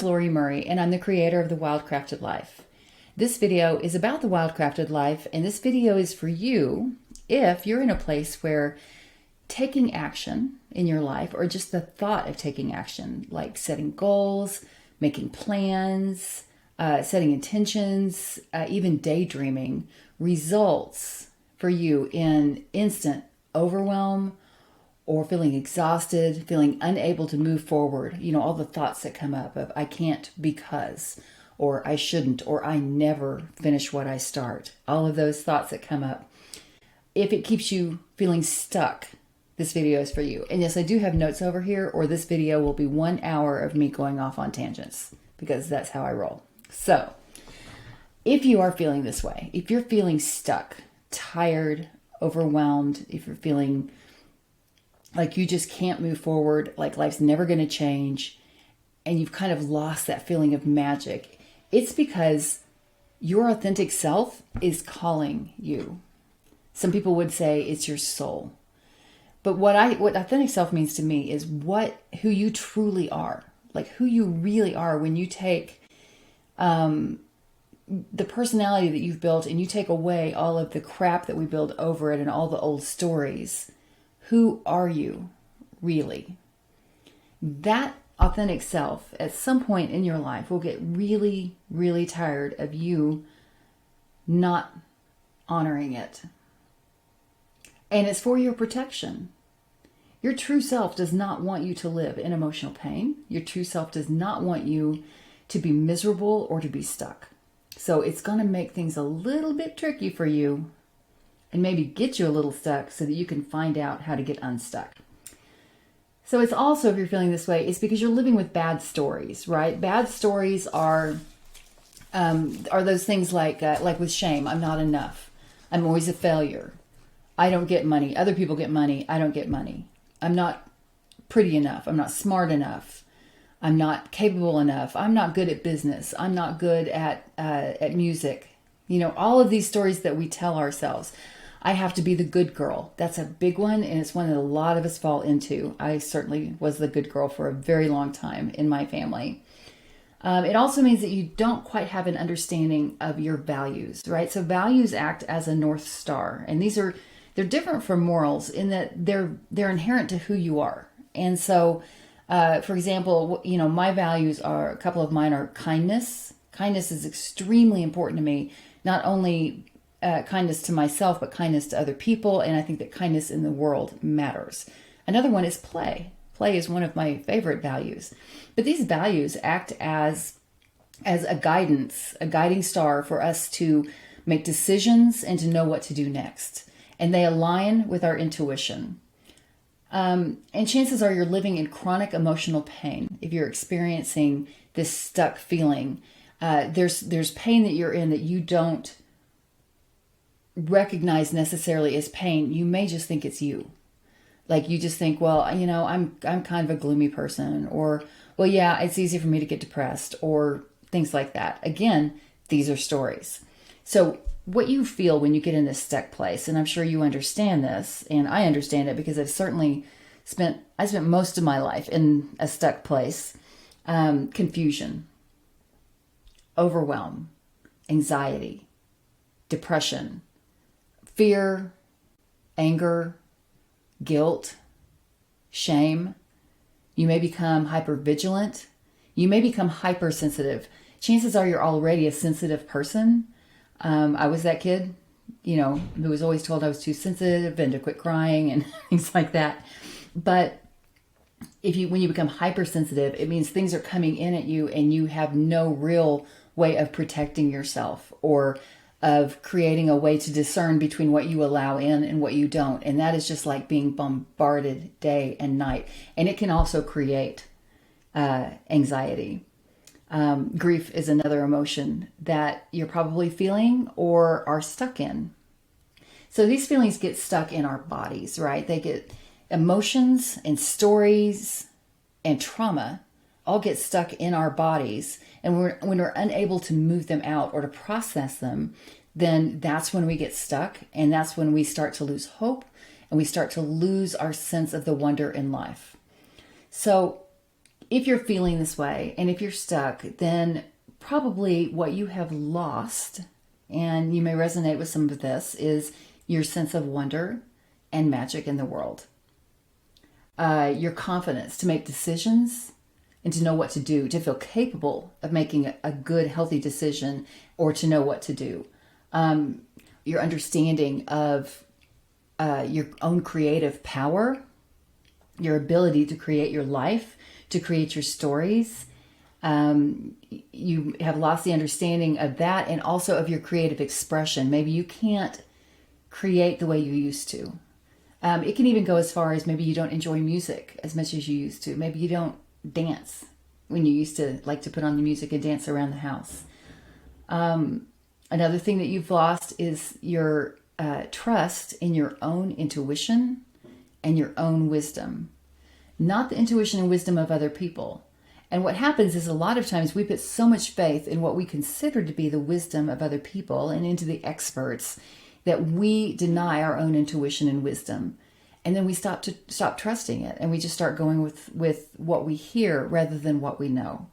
Lori Murray, and I'm the creator of the WildCrafted Life. This video is about the WildCrafted Life, and this video is for you if you're in a place where taking action in your life, or just the thought of taking action, like setting goals, making plans, setting intentions, even daydreaming, results for you in instant overwhelm, or feeling exhausted, feeling unable to move forward. You know, all the thoughts that come up of I can't because, or I shouldn't, or I never finish what I start. All of those thoughts that come up. If it keeps you feeling stuck, this video is for you. And yes, I do have notes over here, or this video will be 1 hour of me going off on tangents, because that's how I roll. So if you are feeling this way, if you're feeling stuck, tired, overwhelmed, if you're feeling like you just can't move forward, like life's never going to change, and you've kind of lost that feeling of magic, it's because your authentic self is calling you. Some people would say it's your soul. But what authentic self means to me is who you truly are, like who you really are when you take the personality that you've built and you take away all of the crap that we build over it and all the old stories. Who are you really? That authentic self at some point in your life will get really, really tired of you not honoring it. And it's for your protection. Your true self does not want you to live in emotional pain. Your true self does not want you to be miserable or to be stuck. So it's going to make things a little bit tricky for you, and maybe get you a little stuck so that you can find out how to get unstuck. So it's also, if you're feeling this way, it's because you're living with bad stories, right? Bad stories are those things like with shame. I'm not enough. I'm always a failure. I don't get money. Other people get money. I don't get money. I'm not pretty enough. I'm not smart enough. I'm not capable enough. I'm not good at business. I'm not good at music. You know, all of these stories that we tell ourselves. I have to be the good girl. That's a big one, and it's one that a lot of us fall into. I certainly was the good girl for a very long time in my family. It also means that you don't quite have an understanding of your values, right? So values act as a North Star, and they're different from morals in that they're inherent to who you are. And so, for example, you know, my values a couple of mine are kindness. Kindness is extremely important to me, not only kindness to myself, but kindness to other people. And I think that kindness in the world matters. Another one is play. Play is one of my favorite values. But these values act as a guidance, a guiding star for us to make decisions and to know what to do next. And they align with our intuition. And chances are you're living in chronic emotional pain. If you're experiencing this stuck feeling, there's pain that you're in that you don't recognize necessarily as pain. You may just think it's you. Like you just think, well, you know, I'm kind of a gloomy person, or, well, yeah, it's easy for me to get depressed, or things like that. Again, these are stories. So what you feel when you get in this stuck place, and I'm sure you understand this, and I understand it because I've certainly spent most of my life in a stuck place. Confusion, overwhelm, anxiety, depression, fear, anger, guilt, shame. You may become hypervigilant. You may become hypersensitive. Chances are you're already a sensitive person. I was that kid, you know, who was always told I was too sensitive and to quit crying and things like that. But when you become hypersensitive, it means things are coming in at you and you have no real way of protecting yourself, or of creating a way to discern between what you allow in and what you don't. And that is just like being bombarded day and night. And it can also create anxiety. Grief is another emotion that you're probably feeling or are stuck in. So these feelings get stuck in our bodies, right? They get emotions and stories and trauma all get stuck in our bodies. And when we're unable to move them out or to process them, then that's when we get stuck. And that's when we start to lose hope and we start to lose our sense of the wonder in life. So if you're feeling this way and if you're stuck, then probably what you have lost, and you may resonate with some of this, is your sense of wonder and magic in the world. Your confidence to make decisions and to know what to do, to feel capable of making a good, healthy decision, or to know what to do. Your understanding of your own creative power, your ability to create your life, to create your stories. You have lost the understanding of that, and also of your creative expression. Maybe you can't create the way you used to. It can even go as far as maybe you don't enjoy music as much as you used to. Maybe you don't dance when you used to like to put on the music and dance around the house. Another thing that you've lost is your trust in your own intuition and your own wisdom, not the intuition and wisdom of other people. And what happens is a lot of times we put so much faith in what we consider to be the wisdom of other people and into the experts that we deny our own intuition and wisdom. And then we stop trusting it, and we just start going with what we hear rather than what we know.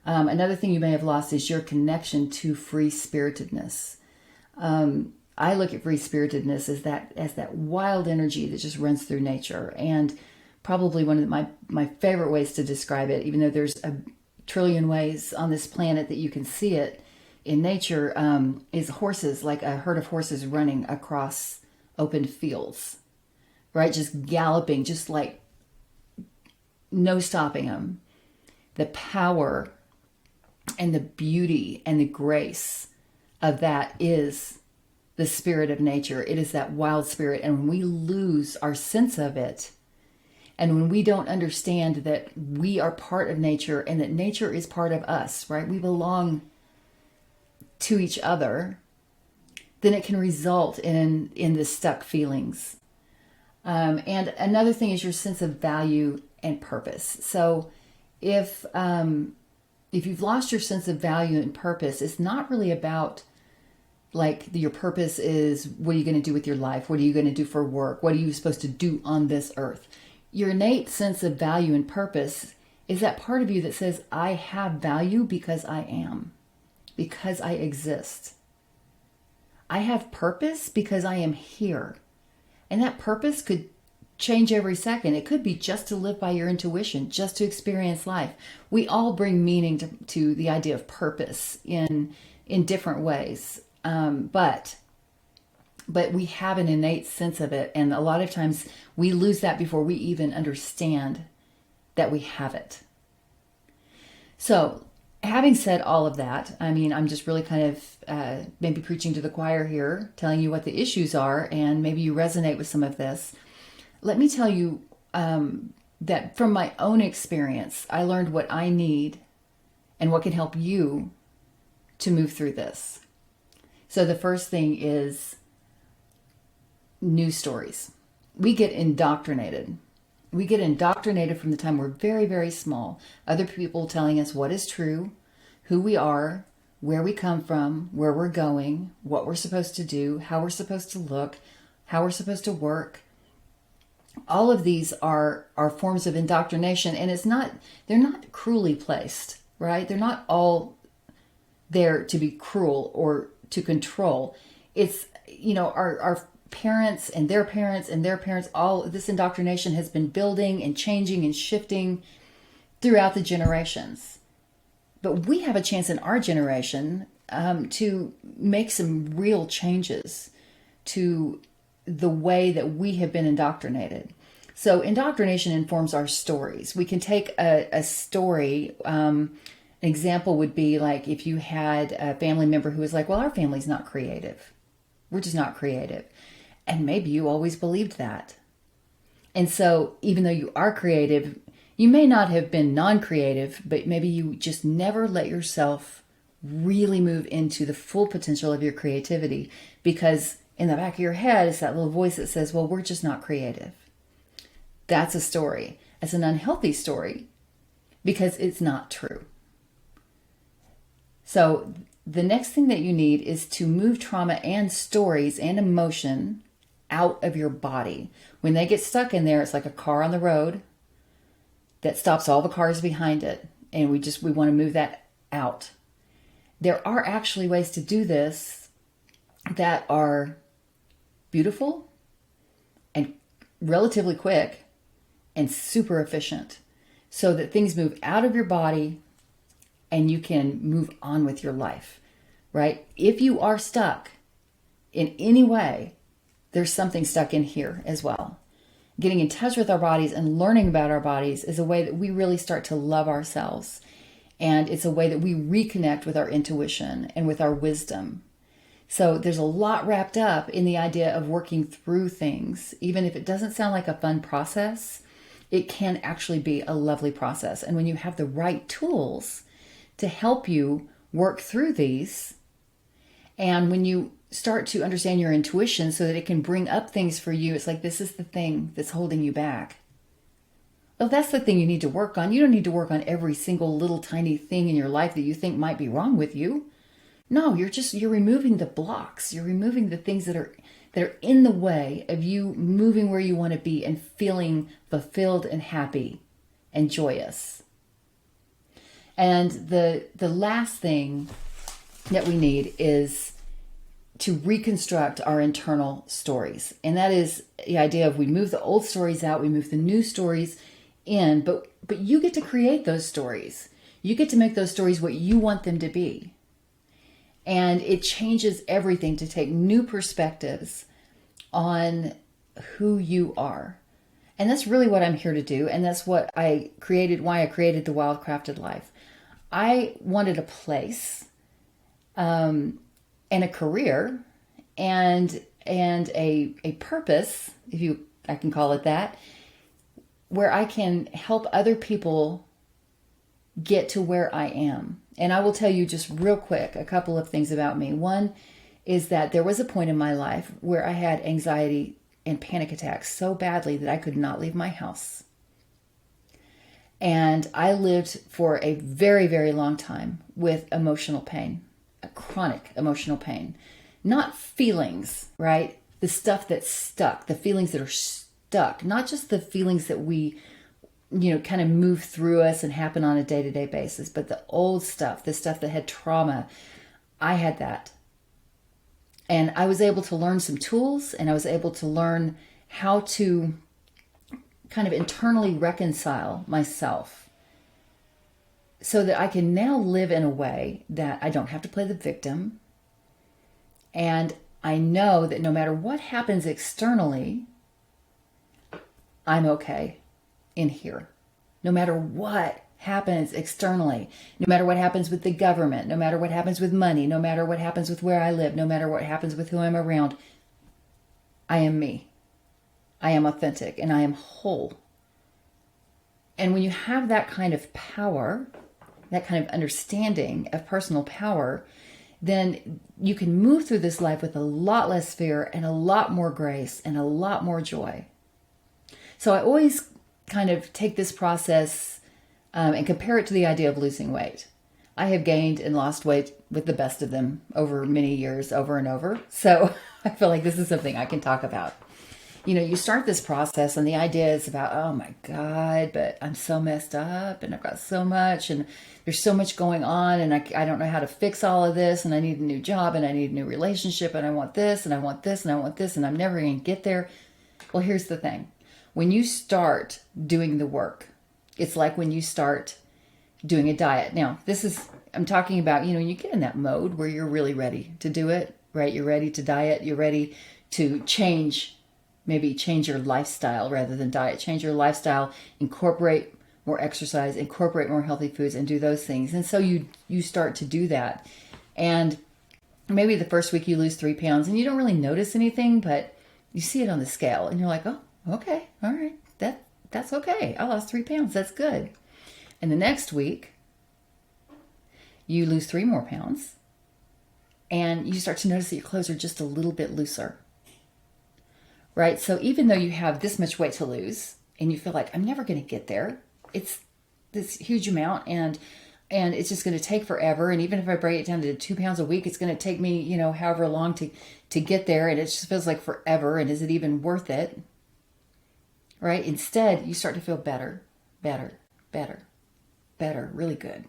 Another thing you may have lost is your connection to free-spiritedness. I look at free-spiritedness as that wild energy that just runs through nature. And probably one of my favorite ways to describe it, even though there's a trillion ways on this planet that you can see it in nature, is horses, like a herd of horses running across open fields, right? Just galloping, just like no stopping them. The power and the beauty and the grace of that is the spirit of nature. It is that wild spirit. And when we lose our sense of it, and when we don't understand that we are part of nature and that nature is part of us, right? We belong to each other, then it can result in the stuck feelings. And another thing is your sense of value and purpose. So if you've lost your sense of value and purpose, it's not really about like your purpose is, what are you going to do with your life? What are you going to do for work? What are you supposed to do on this earth? Your innate sense of value and purpose is that part of you that says, I have value because I am, because I exist. I have purpose because I am here. And that purpose could change every second. It could be just to live by your intuition, just to experience life. We all bring meaning to the idea of purpose in different ways. But we have an innate sense of it. And a lot of times we lose that before we even understand that we have it. So having said all of that, I mean, I'm just really kind of maybe preaching to the choir here, telling you what the issues are, and maybe you resonate with some of this. Let me tell you that from my own experience, I learned what I need and what can help you to move through this. So the first thing is news stories. We get indoctrinated. We get indoctrinated from the time we're very, very small. Other people telling us what is true, who we are, where we come from, where we're going, what we're supposed to do, how we're supposed to look, how we're supposed to work. All of these are forms of indoctrination, and they're not cruelly placed, right? They're not all there to be cruel or to control. It's, our parents and their parents and their parents, all this indoctrination has been building and changing and shifting throughout the generations. But we have a chance in our generation to make some real changes to the way that we have been indoctrinated. So indoctrination informs our stories. We can take a story. An example would be like if you had a family member who was like, well, our family's not creative. We're just not creative. And maybe you always believed that. And so even though you are creative, you may not have been non-creative, but maybe you just never let yourself really move into the full potential of your creativity, because in the back of your head is that little voice that says, well, we're just not creative. That's a story. It's an unhealthy story because it's not true. So the next thing that you need is to move trauma and stories and emotion out of your body. When they get stuck in there, it's like a car on the road. that stops all the cars behind it, and we want to move that out. There are actually ways to do this that are beautiful and relatively quick and super efficient, so that things move out of your body and you can move on with your life, right? If you are stuck in any way, there's something stuck in here as well. Getting in touch with our bodies and learning about our bodies is a way that we really start to love ourselves. And it's a way that we reconnect with our intuition and with our wisdom. So there's a lot wrapped up in the idea of working through things. Even if it doesn't sound like a fun process, it can actually be a lovely process. And when you have the right tools to help you work through these, and when you start to understand your intuition so that it can bring up things for you, it's like, this is the thing that's holding you back. Well, that's the thing you need to work on. You don't need to work on every single little tiny thing in your life that you think might be wrong with you. No, you're removing the blocks. You're removing the things that are in the way of you moving where you want to be and feeling fulfilled and happy and joyous. And the last thing that we need is to reconstruct our internal stories. And that is the idea of, we move the old stories out, we move the new stories in, but you get to create those stories. You get to make those stories what you want them to be. And it changes everything to take new perspectives on who you are. And that's really what I'm here to do. And that's what why I created the WildCrafted Life. I wanted a place, and a career, and a purpose, I can call it that, where I can help other people get to where I am. And I will tell you just real quick a couple of things about me. One is that there was a point in my life where I had anxiety and panic attacks so badly that I could not leave my house. And I lived for a very, very long time with emotional pain, a chronic emotional pain. Not feelings, right? The stuff that's stuck, the feelings that are stuck, not just the feelings that we, kind of move through us and happen on a day-to-day basis, but the old stuff, the stuff that had trauma. I had that. And I was able to learn some tools, and I was able to learn how to kind of internally reconcile myself so that I can now live in a way that I don't have to play the victim. And I know that no matter what happens externally, I'm okay in here. No matter what happens externally, no matter what happens with the government, no matter what happens with money, no matter what happens with where I live, no matter what happens with who I'm around, I am me. I am authentic and I am whole. And when you have that kind of power, that kind of understanding of personal power, then you can move through this life with a lot less fear and a lot more grace and a lot more joy. So I always kind of take this process and compare it to the idea of losing weight. I have gained and lost weight with the best of them over many years, over and over. So I feel like this is something I can talk about. You start this process and the idea is about, oh my God, but I'm so messed up and I've got so much and there's so much going on and I don't know how to fix all of this, and I need a new job and I need a new relationship and I want this and I want this and I want this and I'm never going to get there. Well, here's the thing. When you start doing the work, it's like when you start doing a diet. Now, I'm talking about, when you get in that mode where you're really ready to do it, right? You're ready to diet. You're ready to maybe change your lifestyle rather than diet. Change your lifestyle, incorporate more exercise, incorporate more healthy foods, and do those things. And so you start to do that. And maybe the first week you lose 3 pounds and you don't really notice anything, but you see it on the scale and you're like, oh, okay, all right, that's okay. I lost 3 pounds. That's good. And the next week, you lose 3 more pounds and you start to notice that your clothes are just a little bit looser, right? So even though you have this much weight to lose and you feel like, I'm never going to get there, it's this huge amount and it's just going to take forever. And even if I break it down to 2 pounds a week, it's going to take me, however long to get there. And it just feels like forever. And is it even worth it? Right? Instead, you start to feel better, better, really good.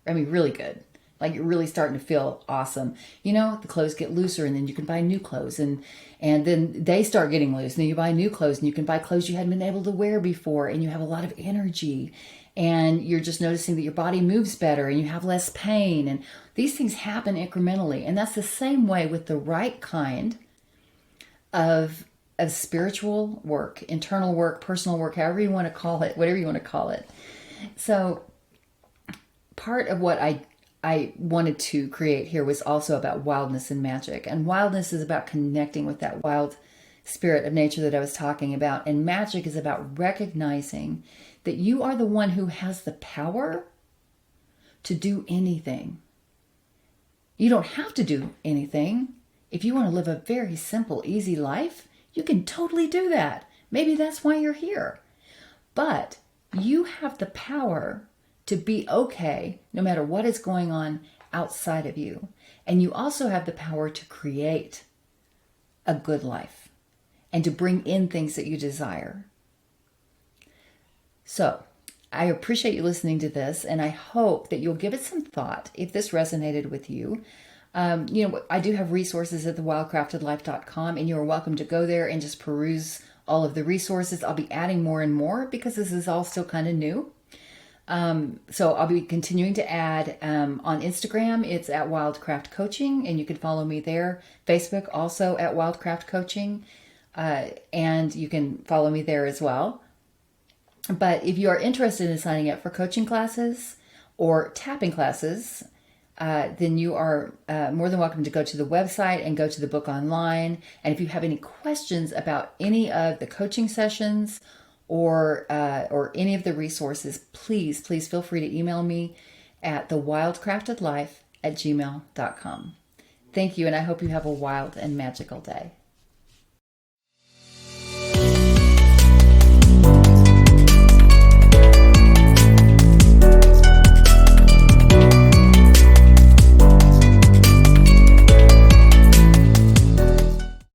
I mean, really good. Like you're really starting to feel awesome. You know, the clothes get looser and then you can buy new clothes and then they start getting loose and then you buy new clothes and you can buy clothes you hadn't been able to wear before and you have a lot of energy and you're just noticing that your body moves better and you have less pain, and these things happen incrementally. And that's the same way with the right kind of spiritual work, internal work, personal work, however you want to call it, whatever you want to call it. So part of what I wanted to create here was also about wildness and magic. And wildness is about connecting with that wild spirit of nature that I was talking about. And magic is about recognizing that you are the one who has the power to do anything. You don't have to do anything. If you want to live a very simple, easy life, you can totally do that. Maybe that's why you're here. But you have the power to be okay no matter what is going on outside of you. And you also have the power to create a good life and to bring in things that you desire. So I appreciate you listening to this, and I hope that you'll give it some thought if this resonated with you. I do have resources at thewildcraftedlife.com, and you're welcome to go there and just peruse all of the resources. I'll be adding more and more because this is all still kind of new. So I'll be continuing to add on Instagram. It's at Wildcraft Coaching, and you can follow me there. Facebook also at Wildcraft Coaching, and you can follow me there as well. But if you are interested in signing up for coaching classes or tapping classes, then you are more than welcome to go to the website and go to the book online. And if you have any questions about any of the coaching sessions or any of the resources, please feel free to email me at thewildcraftedlife@gmail.com. Thank you, and I hope you have a wild and magical day.